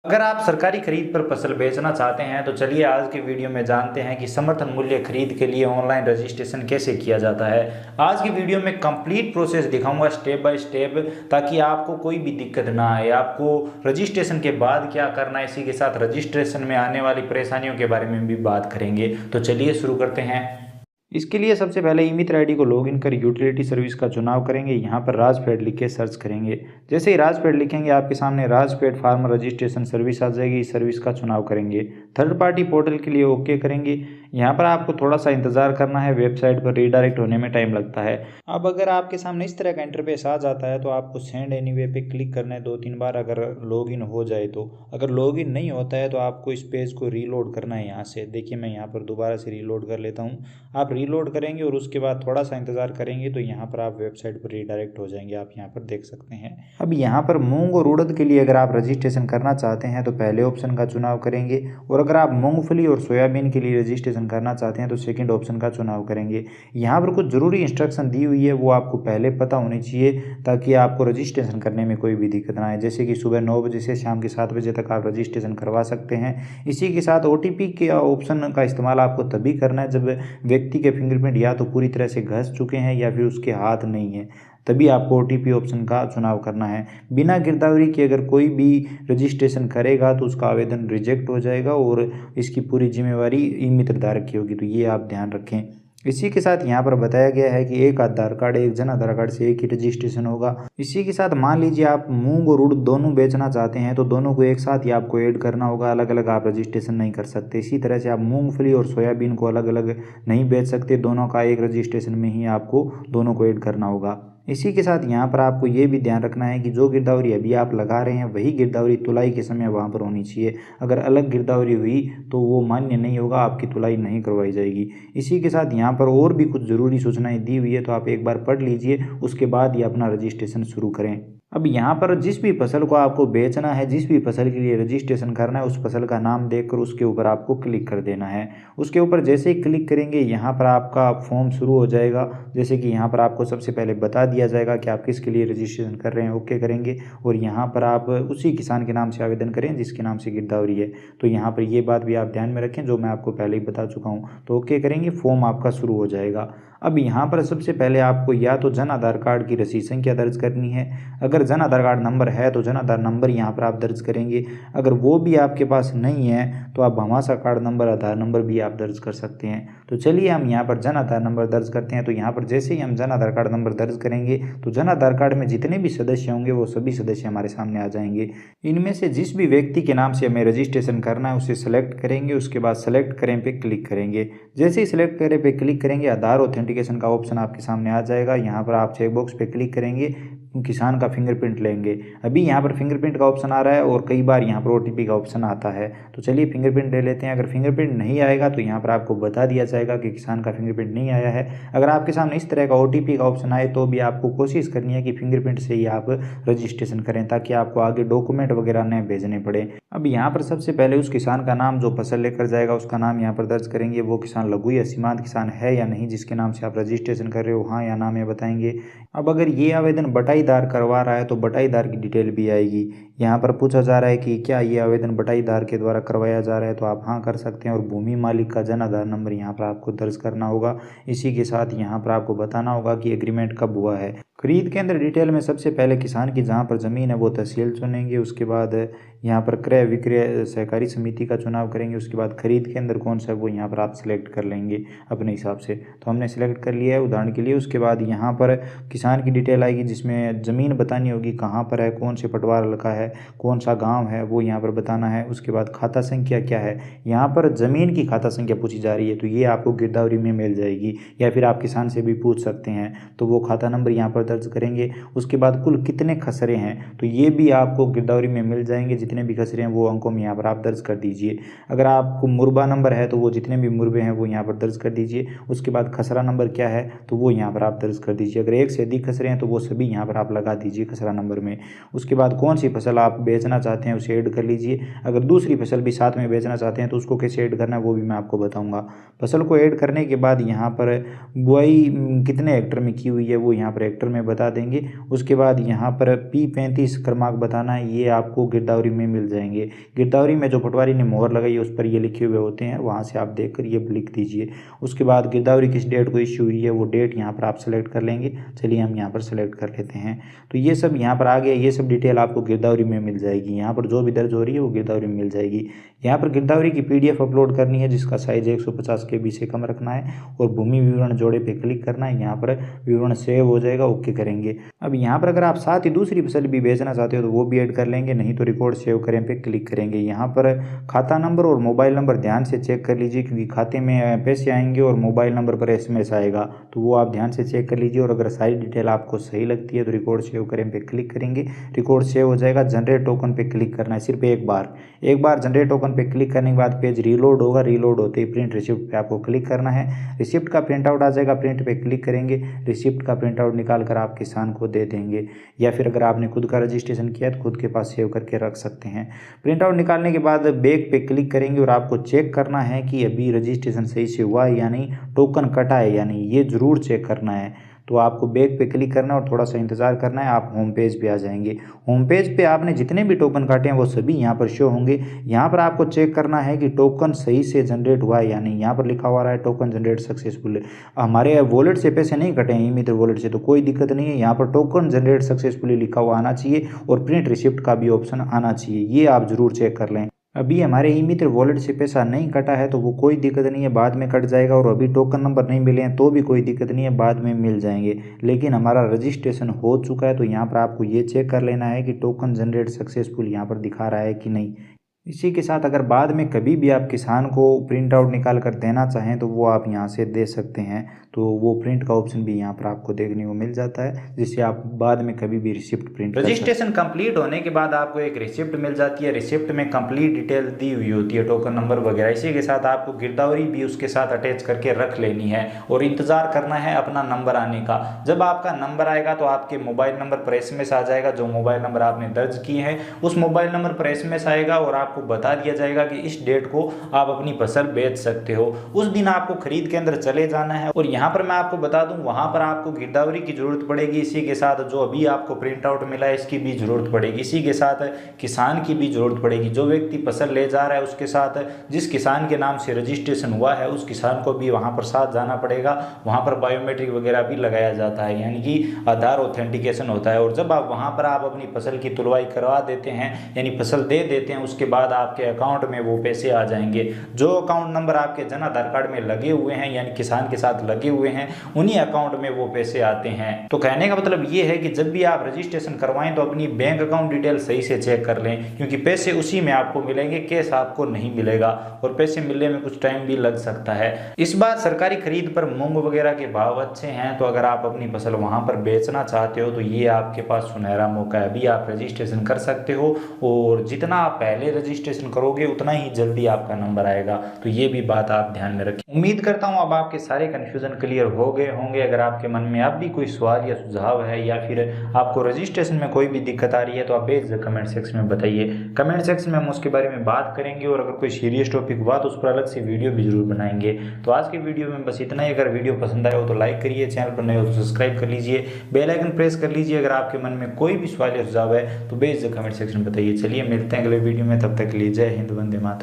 अगर आप सरकारी खरीद पर फसल बेचना चाहते हैं तो चलिए आज की वीडियो में जानते हैं कि समर्थन मूल्य खरीद के लिए ऑनलाइन रजिस्ट्रेशन कैसे किया जाता है। आज की वीडियो में कंप्लीट प्रोसेस दिखाऊंगा स्टेप बाय स्टेप, ताकि आपको कोई भी दिक्कत ना आए। आपको रजिस्ट्रेशन के बाद क्या करना है, इसी के साथ रजिस्ट्रेशन में आने वाली परेशानियों के बारे में भी बात करेंगे। तो चलिए शुरू करते हैं। इसके लिए सबसे पहले ईमित्र आईडी को लॉगिन कर यूटिलिटी सर्विस का चुनाव करेंगे। यहाँ पर राजफेड लिख के सर्च करेंगे। जैसे ही राजफेड लिखेंगे आपके सामने राजफेड फार्मर रजिस्ट्रेशन सर्विस आ जाएगी। इस सर्विस का चुनाव करेंगे। थर्ड पार्टी पोर्टल के लिए ओके करेंगे। यहाँ पर आपको थोड़ा सा इंतजार करना है, वेबसाइट पर रीडायरेक्ट होने में टाइम लगता है। अब अगर आपके सामने इस तरह का इंटरफेस आ जाता है तो आपको सेंड एनीवे पे क्लिक करना है 2-3 बार, अगर लॉगिन हो जाए तो। अगर लॉगिन नहीं होता है तो आपको इस पेज को रीलोड करना है। यहाँ से देखिए, मैं यहाँ पर दोबारा से रीलोड कर लेता हूँ। आप रीलोड करेंगे और उसके बाद थोड़ा सा इंतजार करेंगे तो यहाँ पर आप वेबसाइट पर रीडायरेक्ट हो जाएंगे। आप यहाँ पर देख सकते हैं। अब यहाँ पर मूंग और उड़द के लिए अगर आप रजिस्ट्रेशन करना चाहते हैं तो पहले ऑप्शन का चुनाव करेंगे, और अगर आप मूंगफली और सोयाबीन के लिए रजिस्ट्रेशन करना चाहते हैं तो सेकंड ऑप्शन का चुनाव करेंगे। यहाँ पर कुछ ज़रूरी इंस्ट्रक्शन दी हुई है, वो आपको पहले पता होनी चाहिए ताकि आपको रजिस्ट्रेशन करने में कोई भी दिक्कत ना आए। जैसे कि सुबह 9 बजे से शाम के 7 बजे तक आप रजिस्ट्रेशन करवा सकते हैं। इसी के साथ OTP के ऑप्शन का इस्तेमाल आपको तभी करना है जब व्यक्ति के फिंगरप्रिंट या तो पूरी तरह से घस चुके हैं या फिर उसके हाथ नहीं है, तभी आपको OTP ऑप्शन का चुनाव करना है। बिना गिरदावरी के अगर कोई भी रजिस्ट्रेशन करेगा तो उसका आवेदन रिजेक्ट हो जाएगा और इसकी पूरी जिम्मेवारी ई मित्र धारक की होगी, तो ये आप ध्यान रखें। इसी के साथ यहाँ पर बताया गया है कि एक आधार कार्ड एक जन आधार कार्ड से एक ही रजिस्ट्रेशन होगा। इसी के साथ मान लीजिए आप मूंग और उड़द दोनों बेचना चाहते हैं तो दोनों को एक साथ ही आपको ऐड करना होगा, अलग अलग आप रजिस्ट्रेशन नहीं कर सकते। इसी तरह से आप मूंगफली और सोयाबीन को अलग अलग नहीं बेच सकते, दोनों का एक रजिस्ट्रेशन में ही आपको दोनों को ऐड करना होगा। इसी के साथ यहाँ पर आपको ये भी ध्यान रखना है कि जो गिरदावरी अभी आप लगा रहे हैं वही गिरदावरी तुलाई के समय वहाँ पर होनी चाहिए। अगर अलग गिरदावरी हुई तो वो मान्य नहीं होगा, आपकी तुलाई नहीं करवाई जाएगी। इसी के साथ यहाँ पर और भी कुछ ज़रूरी सूचनाएं दी हुई है, तो आप एक बार पढ़ लीजिए, उसके बाद ही अपना रजिस्ट्रेशन शुरू करें। अब यहाँ पर जिस भी फसल को आपको बेचना है, जिस भी फसल के लिए रजिस्ट्रेशन करना है, उस फसल का नाम देखकर उसके ऊपर आपको क्लिक कर देना है। उसके ऊपर जैसे ही क्लिक करेंगे यहाँ पर आपका फॉर्म शुरू हो जाएगा। जैसे कि यहाँ पर आपको सबसे पहले बता दिया जाएगा कि आप किसके लिए रजिस्ट्रेशन कर रहे हैं, ओके करेंगे और यहाँ पर आप उसी किसान के नाम से आवेदन करें जिसके नाम से गिरदावरी है। तो यहाँ पर ये बात भी आप ध्यान में रखें जो मैं आपको पहले ही बता चुका हूँ। तो ओके करेंगे, फॉर्म आपका शुरू हो जाएगा। अब यहाँ पर सबसे पहले आपको या तो जन आधार कार्ड की रसीद संख्या दर्ज करनी है। अगर जन आधार कार्ड नंबर है तो जन आधार नंबर यहाँ पर आप दर्ज करेंगे। अगर वो भी आपके पास नहीं है तो आप भामाशाह कार्ड नंबर, आधार नंबर भी आप दर्ज कर सकते हैं। तो चलिए हम यहाँ पर जन आधार नंबर दर्ज करते हैं। तो यहाँ पर जैसे ही हम जन आधार कार्ड नंबर दर्ज करेंगे तो जन आधार कार्ड में जितने भी सदस्य होंगे वो सभी सदस्य हमारे सामने आ जाएंगे। इनमें से जिस भी व्यक्ति के नाम से हमें रजिस्ट्रेशन करना है उसे सेलेक्ट करेंगे। उसके बाद सेलेक्ट करें पे क्लिक करेंगे। जैसे ही सिलेक्ट करें पे क्लिक करेंगे आधार ऑथेंटिकेशन का ऑप्शन आपके सामने आ जाएगा। यहाँ पर आप चेकबॉक्स पे क्लिक करेंगे, किसान का फिंगरप्रिंट लेंगे। अभी यहाँ पर फिंगरप्रिंट का ऑप्शन आ रहा है और कई बार यहाँ पर OTP का ऑप्शन आता है। तो चलिए फिंगरप्रिंट ले लेते हैं। अगर फिंगरप्रिंट नहीं आएगा तो यहाँ पर आपको बता दिया जाएगा कि किसान का फिंगरप्रिंट नहीं आया है। अगर आपके सामने इस तरह का OTP का ऑप्शन आए तो भी आपको कोशिश करनी है कि फिंगरप्रिंट से ही आप रजिस्ट्रेशन करें, ताकि आपको आगे डॉक्यूमेंट वगैरह न भेजने पड़े। अब यहाँ पर सबसे पहले उस किसान का नाम जो फसल लेकर जाएगा उसका नाम यहाँ पर दर्ज करेंगे। वो किसान लघु या सीमांत किसान है या नहीं जिसके नाम से आप रजिस्ट्रेशन कर रहे हो, हाँ या ना में बताएंगे। अब अगर ये आवेदन बटाईदार करवा रहा है तो बटाईदार की डिटेल भी आएगी। यहाँ पर पूछा जा रहा है कि क्या ये आवेदन बटाईदार के द्वारा करवाया जा रहा है, तो आप हाँ कर सकते हैं। और भूमि मालिक का जन आधार नंबर यहाँ पर आपको दर्ज करना होगा। इसी के साथ यहाँ पर आपको बताना होगा कि एग्रीमेंट कब हुआ है। खरीद के अंदर डिटेल में सबसे पहले किसान की जहाँ पर ज़मीन है वो तहसील चुनेंगे। उसके बाद यहाँ पर क्रय विक्रय सहकारी समिति का चुनाव करेंगे। उसके बाद खरीद के अंदर कौन सा है वो यहाँ पर आप सिलेक्ट कर लेंगे अपने हिसाब से। तो हमने सिलेक्ट कर लिया है उदाहरण के लिए। उसके बाद यहाँ पर किसान की डिटेल आएगी जिसमें ज़मीन बतानी होगी कहाँ पर है, कौन से पटवार का है, कौन सा गाँव है वो यहाँ पर बताना है। उसके बाद खाता संख्या क्या है, यहाँ पर ज़मीन की खाता संख्या पूछी जा रही है तो ये आपको गिरदावरी में मिल जाएगी, या फिर आप किसान से भी पूछ सकते हैं। तो वो खाता नंबर यहाँ पर दर्ज करेंगे। उसके बाद कुल कितने खसरे हैं तो ये भी आपको गिरदावरी में मिल जाएंगे। जितने भी खसरे हैं वो अंकों में यहाँ पर आप दर्ज कर दीजिए। अगर आपको मुरबा नंबर है तो वो जितने भी मुरबे हैं वो यहाँ पर दर्ज कर दीजिए। उसके बाद खसरा नंबर क्या है तो वो यहाँ पर आप दर्ज कर दीजिए। अगर एक से अधिक खसरे हैं तो वो सभी यहाँ पर आप लगा दीजिए खसरा नंबर में। उसके बाद कौन सी फसल फसल आप बेचना चाहते हैं उसे ऐड कर लीजिए। अगर दूसरी फसल भी साथ में बेचना चाहते हैं तो उसको कैसे ऐड करना है वो भी मैं आपको बताऊँगा। फसल को ऐड करने के बाद यहाँ पर बुआई कितने हेक्टर में की हुई है वो यहाँ पर हेक्टर में बता देंगे। उसके बाद यहाँ पर P35 क्रमांक बताना है, ये आपको गिरदावरी में मिल जाएंगे। गिरदावरी में जो पटवारी ने मोहर लगाई है उस पर ये लिखे हुए होते हैं, वहाँ से आप देख कर ये लिख दीजिए। उसके बाद गिरदावरी किस डेट को इश्यू हुई है वो डेट यहाँ पर आप सेलेक्ट कर लेंगे। चलिए हम यहाँ पर सेलेक्ट कर लेते हैं। तो ये सब यहाँ पर आ गया, ये सब डिटेल आपको गिरदावरी में मिल जाएगी। यहाँ पर जो भी दर्ज हो रही है वो गिरदावरी में मिल जाएगी। यहाँ पर गिरदावरी की PDF अपलोड करनी है जिसका साइज 150 KB से कम रखना है और भूमि विवरण जोड़े पे क्लिक करना है। यहाँ पर विवरण सेव हो जाएगा, ओके करेंगे। अब यहाँ पर अगर आप साथ ही दूसरी फसल भी बेचना चाहते हो तो वो भी ऐड कर लेंगे, नहीं तो रिकॉर्ड सेव करें पे क्लिक करेंगे। यहाँ पर खाता नंबर और मोबाइल नंबर ध्यान से चेक कर लीजिए क्योंकि खाते में पैसे आएंगे और मोबाइल नंबर पर SMS आएगा, तो वो आप ध्यान से चेक कर लीजिए। और अगर सारी डिटेल आपको सही लगती है तो रिकॉर्ड सेव करें पे क्लिक करेंगे, रिकॉर्ड सेव हो जाएगा। जनरेट टोकन पे क्लिक करना है सिर्फ एक बार जनरेट टोकन पे क्लिक करने के बाद पेज रीलोड होगा। रीलोड होते ही प्रिंट रिसिप्ट पे आपको क्लिक करना है। रिसिप्ट का प्रिंट आउट आ जाएगा, प्रिंट पे क्लिक करेंगे। रिसिप्ट का प्रिंट आउट निकाल कर आप किसान को दे देंगे, या फिर अगर आपने खुद का रजिस्ट्रेशन किया है तो खुद के पास सेव करके रख सकते हैं। प्रिंट आउट निकालने के बाद बैक पे क्लिक करेंगे और आपको चेक करना है कि अभी रजिस्ट्रेशन सही से हुआ है या नहीं, टोकन कटा है या नहीं, ये ज़रूर चेक करना है। तो आपको बैक पे क्लिक करना है और थोड़ा सा इंतज़ार करना है, आप होम पेज पे आ जाएंगे। होम पेज पे आपने जितने भी टोकन काटे हैं वो सभी यहाँ पर शो होंगे। यहाँ पर आपको चेक करना है कि टोकन सही से जनरेट हुआ है या नहीं। यहाँ पर लिखा हुआ रहा है टोकन जनरेट सक्सेसफुल। हमारे वॉलेट से पैसे नहीं कटे हैं ई-मित्र वॉलेट से, तो कोई दिक्कत नहीं है। यहाँ पर टोकन जनरेट सक्सेसफुली लिखा हुआ आना चाहिए और प्रिंट रिसिप्ट का भी ऑप्शन आना चाहिए, ये आप ज़रूर चेक कर लें। अभी हमारे ई-मित्र वॉलेट से पैसा नहीं कटा है तो वो कोई दिक्कत नहीं है, बाद में कट जाएगा। और अभी टोकन नंबर नहीं मिले हैं तो भी कोई दिक्कत नहीं है, बाद में मिल जाएंगे। लेकिन हमारा रजिस्ट्रेशन हो चुका है तो यहाँ पर आपको ये चेक कर लेना है कि टोकन जनरेट सक्सेसफुल यहाँ पर दिखा रहा है कि नहीं। इसी के साथ अगर बाद में कभी भी आप किसान को प्रिंट आउट निकाल कर देना चाहें तो वो आप यहाँ से दे सकते हैं, तो वो प्रिंट का ऑप्शन भी यहाँ पर आपको देखने को मिल जाता है, जिससे आप बाद में कभी भी रिसिप्ट प्रिंट रजिस्ट्रेशन कंप्लीट होने के बाद आपको एक रिसिप्ट मिल जाती है। रिसिप्ट में कंप्लीट डिटेल दी हुई होती है, टोकन नंबर वगैरह। इसी के साथ आपको गिरदावरी भी उसके साथ अटैच करके रख लेनी है और इंतजार करना है अपना नंबर आने का। जब आपका नंबर आएगा तो आपके मोबाइल नंबर पर SMS आ जाएगा, जो मोबाइल नंबर आपने दर्ज किए हैं उस मोबाइल नंबर पर SMS आएगा और आपको बता दिया जाएगा कि इस डेट को आप अपनी फसल बेच सकते हो। उस दिन आपको खरीद के अंदर चले जाना है। और यहाँ पर मैं आपको बता दूं, वहां पर आपको गिरदावरी की जरूरत पड़ेगी। इसी के साथ जो अभी आपको प्रिंट आउट मिला है इसकी भी जरूरत पड़ेगी। इसी के साथ किसान की भी जरूरत पड़ेगी। जो व्यक्ति फसल ले जा रहा है उसके साथ जिस किसान के नाम से रजिस्ट्रेशन हुआ है उस किसान को भी वहां पर साथ जाना पड़ेगा। वहां पर बायोमेट्रिक वगैरह भी लगाया जाता है, यानी कि आधार ऑथेंटिकेशन होता है। और जब आप वहां पर आप अपनी फसल की तुलवाई करवा देते हैं, यानी फसल दे देते हैं, उसके बाद आपके अकाउंट में वो पैसे आ जाएंगे। जो अकाउंट नंबर आपके जन आधार कार्ड में लगे हुए हैं, यानी किसान के साथ लगे हुए हैं, उन्हीं अकाउंट में वो पैसे आते हैं। तो कहने का मतलब ये है कि जब भी आप रजिस्ट्रेशन करवाएं तो अपनी बैंक अकाउंट डिटेल सही से चेक कर लें, क्योंकि पैसे उसी में आपको मिलेंगे, कैश आपको नहीं मिलेगा और पैसे मिलने में कुछ टाइम भी लग सकता है। इस बार सरकारी खरीद पर मूंग वगैरह के भाव अच्छे हैं, तो अगर आप अपनी फसल वहां पर बेचना चाहते हो तो ये आपके पास सुनहरा मौका है। अभी आप रजिस्ट्रेशन कर सकते हो और जितना आप पहले रजिस्ट्रेशन करोगे उतना ही जल्दी आपका नंबर आएगा। तो ये भी बात आप ध्यान में रखें। उम्मीद करता हूँ अब आपके सारे कंफ्यूजन क्लियर हो गए होंगे। अगर आपके मन में अब भी कोई सवाल या सुझाव है या फिर आपको रजिस्ट्रेशन में कोई भी दिक्कत आ रही है तो आप बेझिझक कमेंट सेक्शन में बताइए। कमेंट सेक्शन में हम उसके बारे में बात करेंगे और अगर कोई सीरियस टॉपिक हुआ तो उस पर अलग से वीडियो भी जरूर बनाएंगे। तो आज की वीडियो में बस इतना ही। अगर वीडियो पसंद आए हो तो लाइक करिए, चैनल पर नए हो तो सब्सक्राइब कर लीजिए, बेल आइकन प्रेस कर लीजिए। अगर आपके मन में कोई भी सवाल या सुझाव है तो बेझिझक कमेंट सेक्शन में बताइए। चलिए मिलते हैं अगले वीडियो में, तब तक के लिए जय हिंद, वंदे मातरम।